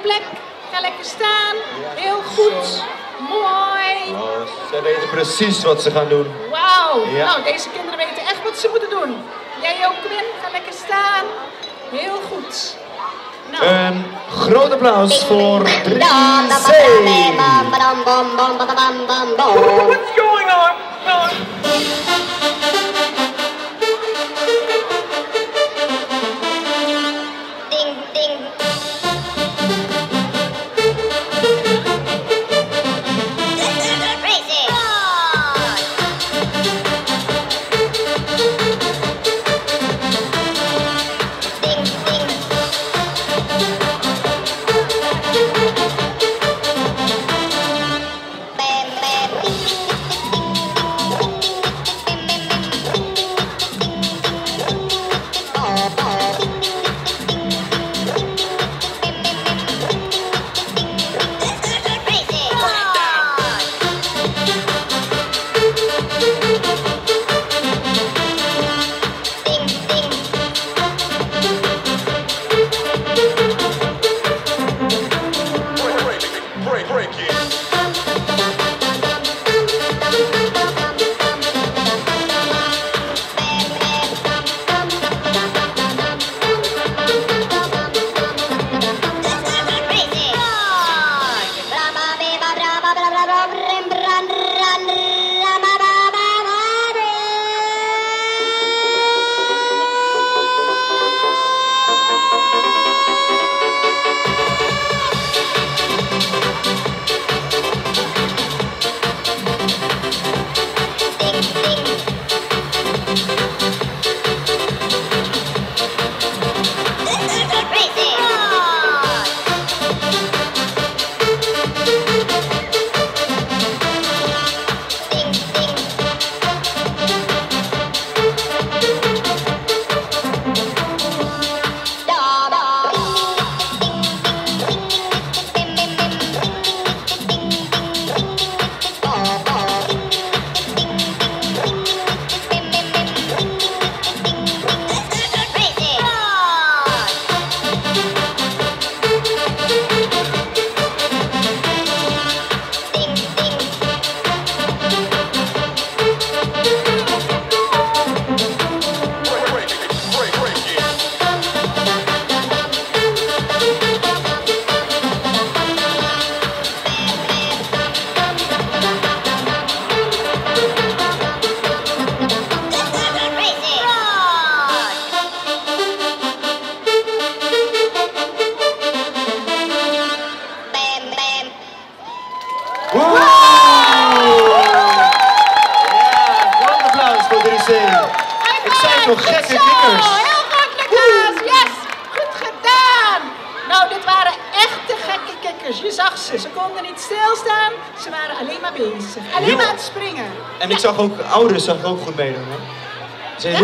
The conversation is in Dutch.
plek. Ga lekker staan. Heel goed. Mooi. Oh, zij weten precies wat ze gaan doen. Wauw. Ja. Nou, deze kinderen weten echt wat ze moeten doen. Jij ook, Quinn. Ga lekker staan. Heel goed. Nou. Een groot applaus voor 3C. What's going on? Ding, ding. Crazy. Ding, ding. Bam, bam. Break it. Ik zei toch gekke kikkers. Heel goed, Lucas. Yes, goed gedaan. Nou, dit waren echte gekke kikkers. Je zag ze. Ze konden niet stilstaan. Ze waren alleen maar bezig. Alleen maar aan het springen. En ik zag ook ouders ook goed meedoen. Hè? Ze